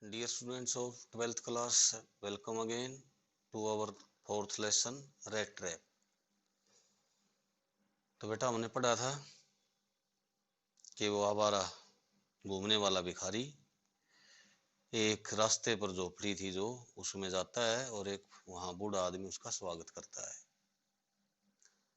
Dear students of 12th class, welcome again to our fourth lesson, Rat Trap. तो बेटा हमने पढ़ा था कि वो आवारा घूमने वाला भिखारी एक रास्ते पर झोपड़ी थी जो उसमें जाता है और एक वहाँ बूढ़ा आदमी उसका स्वागत करता है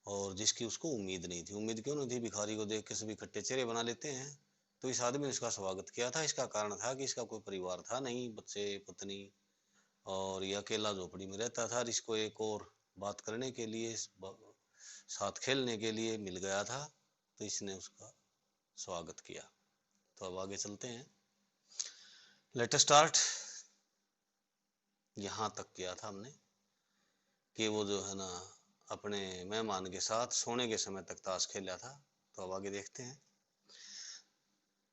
और जिसकी उसको उम्मीद नहीं थी। उम्मीद क्यों नहीं थी? भिखारी को देख के सभी खट्टे चेहरे बना लेते हैं। तो इस आदमी ने इसका स्वागत किया था। इसका कारण था कि इसका कोई परिवार था नहीं, बच्चे पत्नी, और ये अकेला झोपड़ी में रहता था। और इसको एक और बात करने के लिए, साथ खेलने के लिए मिल गया था, तो इसने उसका स्वागत किया। तो अब आगे चलते हैं। Let us start. यहाँ तक किया था हमने कि वो जो है ना अपने मेहमान के साथ सोने के समय तक ताश खेला था। तो अब आगे देखते हैं।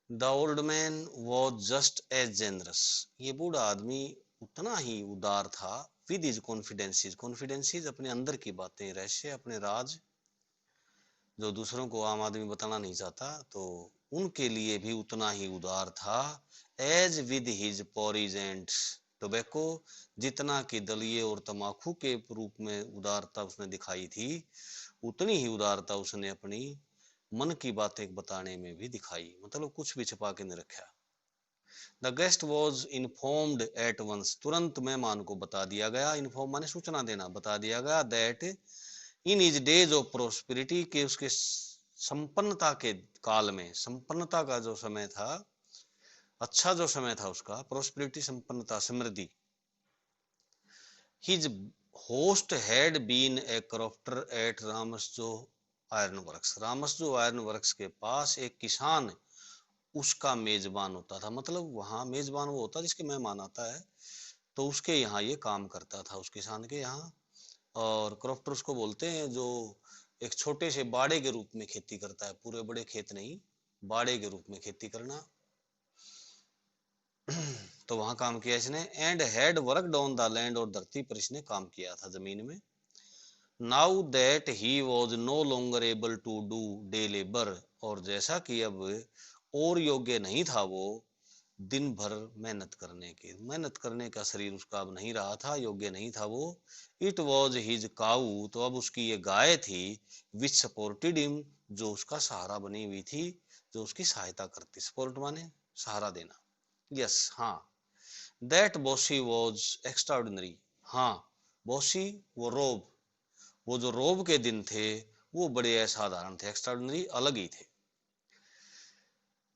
The old man was just as generous. ये बूढ़ा आदमी उतना ही उदार था। विद हिज कॉन्फिडेंसीज, कॉन्फिडेंसीज अपने अंदर की बातें, रहस्य, अपने राज जो दूसरों को आम आदमी बताना नहीं चाहता, तो उनके लिए भी उतना ही उदार था। As with his porridge and tobacco, जितना कि दलिये और तमाकू के रूप में उदारता उसने दिखाई थी, उतनी ही उदारता उसने अपनी मन की बातें बताने में भी दिखाई। मतलब कुछ भी छिपा के नहीं रखा। The guest was informed at once, तुरंत मेहमान को बता दिया गया। इन्फॉर्म माने सूचना देना, बता दिया गया। That in is days of prosperity, के उसके संपन्नता के काल में, संपन्नता का जो समय था, अच्छा जो समय था उसका, प्रोस्पेरिटी संपन्नता, समृद्धि। His host had been a crofter at Ramsjo iron works, Ramsjo iron works के पास एक किसान उसका मेजबान होता था। मतलब वहां मेजबान वो होता जिसके मेहमान आता है, तो उसके यहाँ ये काम करता था, उस किसान के यहाँ। और क्रॉफ्टर उसको बोलते हैं जो एक छोटे से बाड़े के रूप में खेती करता है, पूरे बड़े खेत नहीं, बाड़े के रूप में खेती करना। तो वहां काम किया इसने। And had worked on the land, और धरती पर इसने काम किया था, जमीन में। Now that he was no longer able to do day labour, और जैसा कि अब और योग्य नहीं था वो दिन भर मेहनत करने के, मेहनत करने का शरीर उसका अब नहीं रहा था, योग्य नहीं था वो। इट वॉज हिज काऊ, तो अब उसकी ये गाय थी। विच सपोर्टेड हिम, जो उसका सहारा बनी हुई थी, जो उसकी सहायता करती। सपोर्ट माने सहारा देना। यस, हाँ। दैट बोसी वॉज एक्स्ट्राऑर्डिनरी, हाँ। बोसी वो रोब, वो जो रोब के दिन थे वो बड़े असाधारण थे, एक्स्ट्राऑर्डिनरी, अलग ही थे।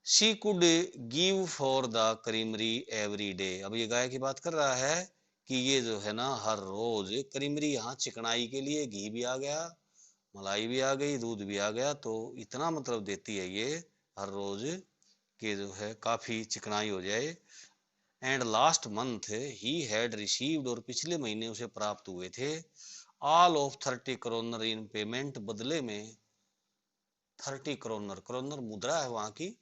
She could give for the creamery every day, अब ये गाय की बात कर रहा है कि ये जो है ना हर रोज क्रीमरी, यहाँ चिकनाई के लिए घी भी आ गया, मलाई भी आ गई, दूध भी आ गया, तो इतना मतलब देती है ये हर रोज कि जो है काफी चिकनाई हो जाए। And last month he had received, और पिछले महीने उसे प्राप्त हुए थे, ऑल ऑफ 30 करोनर इन पेमेंट, बदले में 30 करोनर, करोनर मुद्रा है वहां की,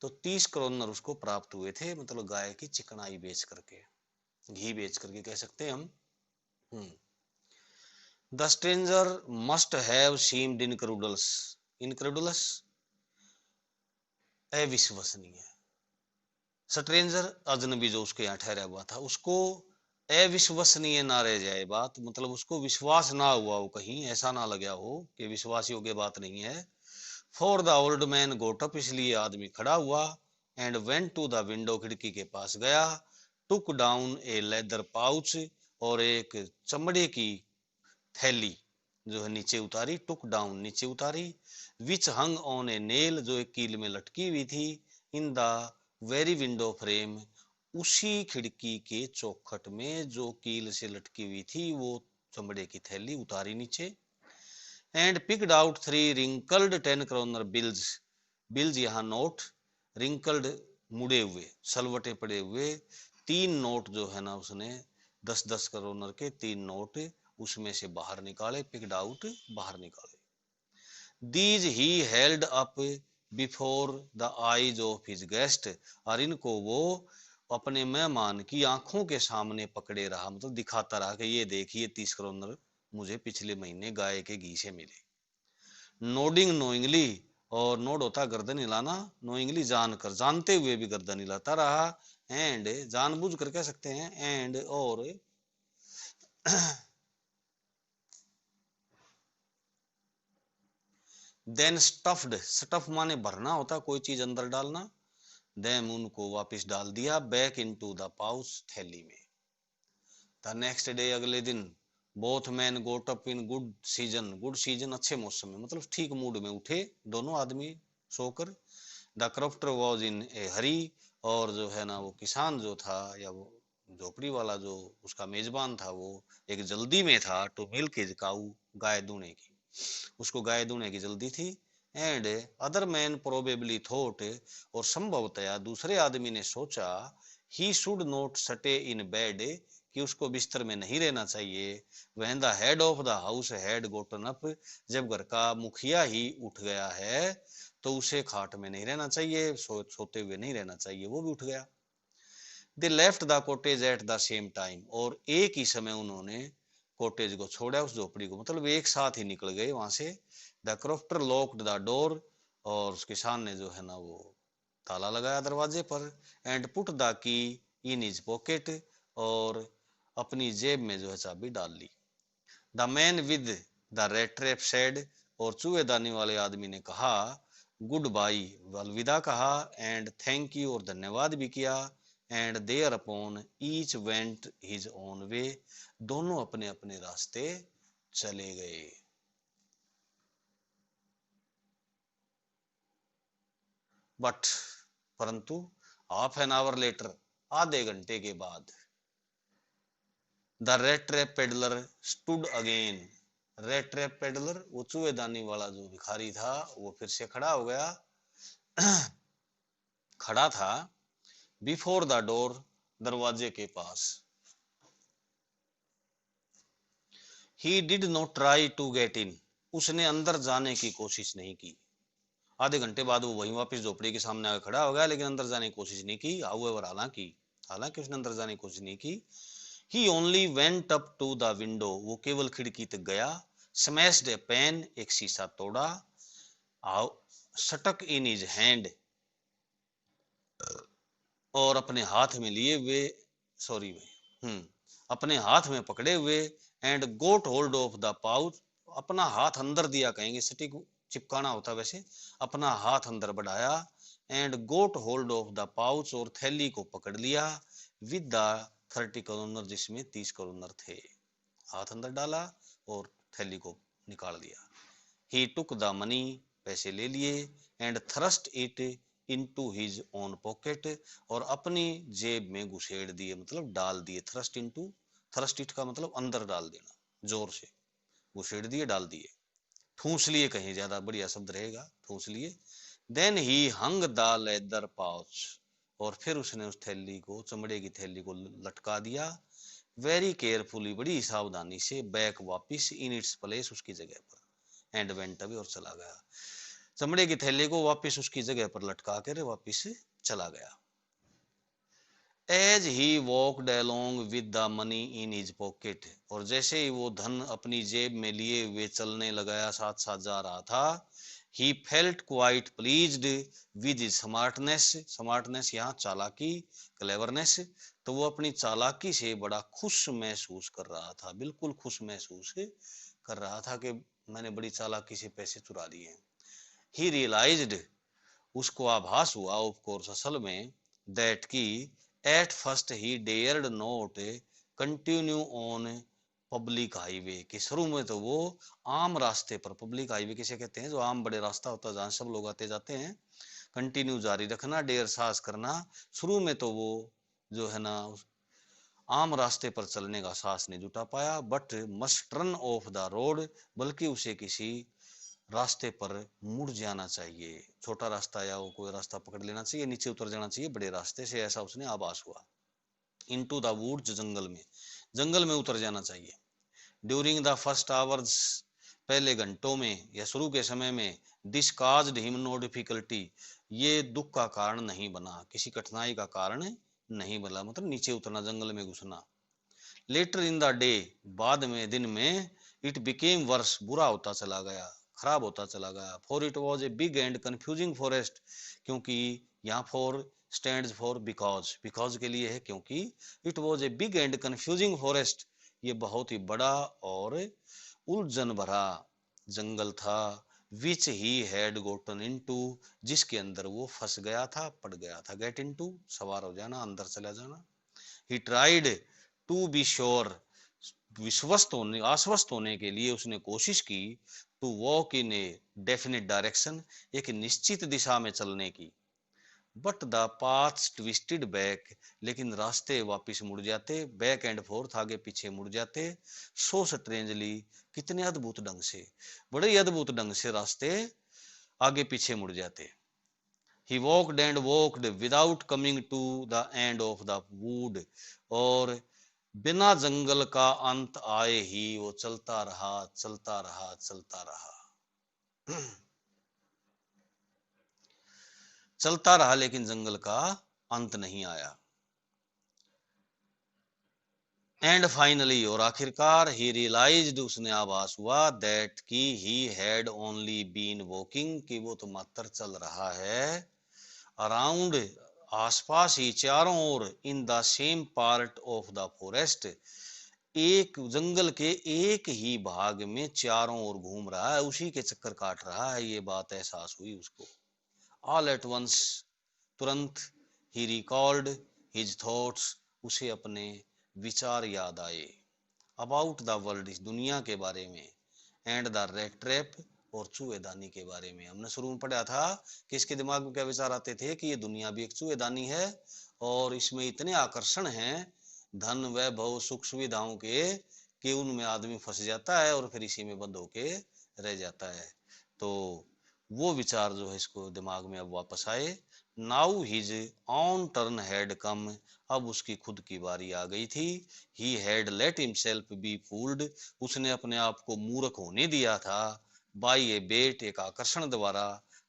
तो 30 करोनर उसको प्राप्त हुए थे। मतलब गाय की चिकनाई बेच करके, घी बेच करके कह सकते हैं हम। The stranger must have seemed incredulous, incredulous अविश्वसनीय। स्ट्रेंजर अजनबी जो उसके यहाँ ठहरा हुआ था, उसको अविश्वसनीय ना रह जाए बात, मतलब उसको विश्वास ना हुआ हो, कहीं ऐसा ना लगा हो कि विश्वास योग्य बात नहीं है। For the old man got up, इसलिए आदमी खड़ा हुआ। And went to the window, खिड़की के पास गया। Took down a leather pouch, और एक चमड़े की थैली जो है नीचे उतारी। टुक डाउन नीचे उतारी। विच हंग ऑन ए नेल, जो एक कील में लटकी हुई थी। In the very window frame, उसी खिड़की के चौखट में जो कील से लटकी हुई थी वो चमड़े की थैली उतारी नीचे। And picked out 3 wrinkled 10 kronor bills, bills यहाँ नोट, रिंकल्ड मुड़े हुए, सलवटे पड़े हुए, 3 नोट जो है ना उसने 10-10 करोनर के 3 नोट उसमें से बाहर निकाले। पिक्ड आउट, बाहर निकाले। These he held up before the eyes of his guest, और इनको वो अपने मेहमान की आंखों के सामने पकड़े रहा, मतलब दिखाता रहा कि ये देखिए 30 करोनर मुझे पिछले महीने गाय के घी से मिले। नोडिंग नोइंगली, और नोड होता है गर्दन हिलाना, नोइंगली जानकर, जानते हुए भी गर्दन हिलाता रहा, एंड जानबूझ कर कह सकते हैं, एंड और देन स्टफ्ड, स्टफ माने भरना होता, कोई चीज अंदर डालना, देम उनको वापस डाल दिया, बैक इनटू द पाउच, थैली में। द नेक्स्ट डे, अगले दिन, both man got up in good season, good season अच्छे मौसम में, मतलब ठीक मूड में उठे दोनों आदमी सोकर। द क्रॉफ्टर वॉज इन ए हरी, और जो है ना वो किसान जो था या वो झोपड़ी वाला जो उसका मेजबान था वो एक जल्दी में था, टू मिल्क हिज काऊ, गाय दूने की, उसको गाय दूने की जल्दी थी। And other man probably thought, और संभवतया दूसरे आदमी ने सोचा, he should not stay in bed, कि उसको बिस्तर में नहीं रहना चाहिए। When the head of the house had Gotan up, जब घर का मुखिया ही उठ गया है तो उसे खाट में नहीं रहना चाहिए, सोते हुए नहीं रहना चाहिए, वो भी उठ गया। They left the cottage at the same time, और एक ही समय उन्होंने कॉटेज को छोड़ा, उस झोपड़ी को, मतलब एक साथ ही निकल गए वहां से। The crofter locked the door, और उस किसान ने जो है ना वो ताला लगाया दरवाजे पर। And put the key in his pocket, और अपनी जेब में जो है चाबी डाल ली। The man with the rat trap said, और चूहेदानी वाले आदमी ने कहा गुड बाई, अलविदा कहा, एंड थैंक यू, और धन्यवाद भी किया। And thereupon each went his own way, दोनों अपने अपने रास्ते चले गए। बट, परंतु, हाफ एन आवर लेटर, आधे घंटे के बाद, the rat trap peddler stood again, red trap peddler वो चूहेदानी वाला जो भिखारी था वो फिर से खड़ा हो गया, खड़ा था, बिफोर द डोर, दरवाजे के पास। He did not try to get in, उसने अंदर जाने की कोशिश नहीं की। आधे घंटे बाद वो वहीं वापस झोपड़ी के सामने आकर खड़ा हो गया, लेकिन अंदर जाने की कोशिश नहीं की। हाउएवर, हालांकि हालांकि उसने अंदर जाने की कोशिश नहीं की। He only went up to the window, वो केवल खिड़की तक गया। स्मैश्ड ए पेन, एक शीशा तोड़ा। सटक इन हिज हैंड, और अपने हाथ में लिए हुए, सॉरी अपने हाथ में पकड़े हुए। And got hold of the pouch, अपना हाथ अंदर दिया, कहेंगे स्टिक चिपकाना होता वैसे, अपना हाथ अंदर बढ़ाया। And got hold of the pouch, और थैली को पकड़ लिया। विद द 30 करोनर, जिसमें 30 करोनर थे, हाथ अंदर डाला और थैली को निकाल दिया। ही टुक द मनी, पैसे ले लिए। And thrust it into his own pocket, और अपनी जेब में घुसेड़ दिए, मतलब डाल दिए। थ्रस्ट इनटू, थ्रस्ट इट का मतलब अंदर डाल देना, जोर से घुसेड़ दिए, डाल दिए, ठूस लिए, कहीं ज्यादा बढ़िया शब्द रहेगा, ठूस लिए। Then he hung the leather pouch, और फिर उसने उस थैली को, चमड़े की थैली को लटका दिया, वेरी केयरफुली, बड़ी सावधानी से, बैक वापिस, इन इट्स प्लेस, उसकी जगह पर। एंड वेंट अवे, और चला गया, चमड़े की थैली को वापिस उसकी जगह पर लटका कर वापिस चला गया। As he walked along with the money in his pocket, और जैसे ही वो धन अपनी जेब में लिए हुए चलने लगाया, साथ साथ जा रहा था, he felt quite pleased with his smartness, smartness यहाँ चालाकी, क्लेवरनेस, तो वो अपनी चालाकी से बड़ा खुश महसूस कर रहा था, बिल्कुल खुश महसूस कर रहा था कि मैंने बड़ी चालाकी से पैसे चुरा लिए हैं। ही रियलाइज्ड, उसको आभास हुआ, ऑफ कोर्स असल में, दैट की at first he dared not continue on public highway, कि शुरू में तो वो आम रास्ते पर, पब्लिक हाईवे किसे कहते हैं, जो आम बड़े रास्ता होता है जहां सब लोग आते जाते हैं, कंटिन्यू जारी रखना, डेयर साहस करना, शुरू में तो वो जो है ना आम रास्ते पर चलने का साहस नहीं जुटा पाया। But must turn off the road, बल्कि उसे किसी रास्ते पर मुड़ जाना चाहिए, छोटा रास्ता या वो कोई रास्ता पकड़ लेना चाहिए, नीचे उतर जाना चाहिए बड़े रास्ते से, ऐसा उसने आभास हुआ। इनटू द वुड्स, जंगल में उतर जाना चाहिए। ड्यूरिंग द फर्स्ट आवर्स, पहले घंटों में या शुरू के समय में, this caused him no difficulty, ये दुख का कारण नहीं बना, किसी कठिनाई का कारण नहीं बना, मतलब नीचे उतरना, जंगल में घुसना। लेटर इन द डे, बाद में, दिन में, इट बिकेम वर्स, बुरा होता चला गया, खराब होता चला गया। For it was a big and confusing forest, क्योंकि यहाँ for stands for because, because के लिए है क्योंकि। It was a big and confusing forest, ये बहुत ही बड़ा और उलझन भरा जंगल था। विच ही हैड गोटन इनटू, जिसके अंदर वो फंस गया था, पड़ गया था। गेट इनटू सवार हो जाना, अंदर चला जाना। He tried to be sure, विश्वस्त होने, आश्वस्त होने के लिए उसने कोशिश की। To walk in a definite direction, एक निश्चित दिशा में चलने की। But the paths twisted back, लेकिन रास्ते वापिस मुड़ जाते। बैक एंड फोर्थ, आगे पीछे मुड़ जाते। सो स्ट्रेंजली, कितने अद्भुत ढंग से, बड़े ही अद्भुत ढंग से रास्ते आगे पीछे मुड़ जाते। He walked and walked without coming to the end of the wood, और बिना जंगल का अंत आए ही वो चलता रहा, चलता रहा, चलता रहा। चलता रहा, लेकिन जंगल का अंत नहीं आया। एंड फाइनली, और आखिरकार, ही रियलाइज्ड, उसने आभास हुआ, दैट कि he had only been walking, कि वो तो मात्र चल रहा है, अराउंड, आसपास ही, चारों ओर, in the same part of the forest, एक जंगल के एक ही भाग में चारों ओर घूम रहा है, उसी के चक्कर काट रहा है। ये बात एहसास हुई उसको। ऑल एट वंस, तुरंत, ही रिकॉल्ड हिज थॉट्स, उसे अपने विचार याद आए। अबाउट द वर्ल्ड, इस दुनिया के बारे में। एंड द रेट ट्रैप, और चूहेदानी के बारे में। हमने शुरू में पढ़ा था कि इसके दिमाग में क्या विचार आते थे कि ये दुनिया भी एक चूहेदानी है, और इसमें इतने आकर्षण हैं धन वैभव सुख सुविधाओं के, कि उनमें आदमी फंस जाता है और फिर इसी में बंद होके रह जाता है। तो वो विचार जो है इसको दिमाग में अब वापस आए। Now his on turn had come, अब उसकी खुद की बारी आ गई थी। He had late himself B fooled, उसने अपने आप को मूर्ख होने दिया था। बाई ए बेट, एक आकर्षण द्वारा।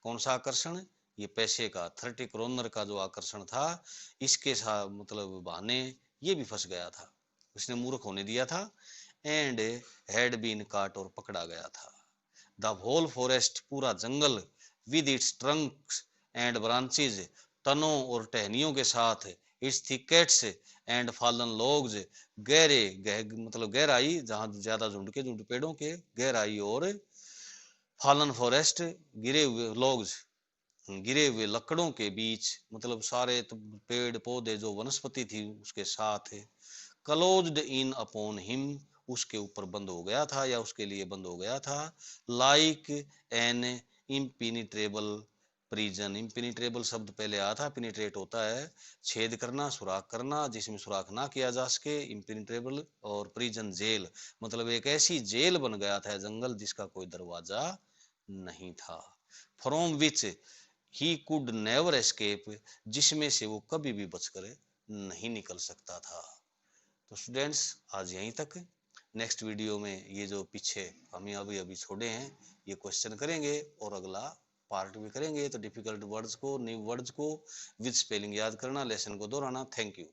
कौन सा आकर्षण? ये पैसे का, 30 करोड़ का जो आकर्षण था, इसके साथ मतलब बहाने ये भी फंस गया था, उसने मूर्ख होने दिया था। एंड हैड बीन काट, और पकड़ा गया था। द होल फॉरेस्ट, पूरा जंगल, with its trunks and branches, तनों और टहनियों के साथ, its thickets and fallen logs, गहरे मतलब गहराई, जहां ज्यादा झुंड के झुंड पेड़ों के गहराई, और फॉलन फॉरेस्ट, गिरे हुए लॉग्स, गिरे हुए लकड़ों के बीच, मतलब सारे तो पेड़ पौधे जो वनस्पति थी उसके साथ। क्लोज्ड इन अपॉन हिम, उसके ऊपर बंद हो गया था, या उसके लिए बंद हो गया था। लाइक एन इम्पिनिट्रेबल प्रिजन, इम्पिनिट्रेबल शब्द पहले आया था, पिनिट्रेट होता है छेद करना, सुराख करना, जिसमें सुराख ना किया जा सके, इम्पिनिट्रेबल, और प्रिजन जेल, मतलब एक ऐसी जेल बन गया था जंगल जिसका कोई दरवाजा नहीं था। From which he could never escape, जिसमें से वो कभी भी बचकर नहीं निकल सकता था। तो स्टूडेंट्स, आज यहीं तक। नेक्स्ट वीडियो में ये जो पीछे हम अभी अभी छोड़े हैं ये क्वेश्चन करेंगे, और अगला पार्ट भी करेंगे। तो डिफिकल्ट वर्ड्स को, न्यू वर्ड्स को विद स्पेलिंग याद करना, लेसन को दोहराना। Thank you.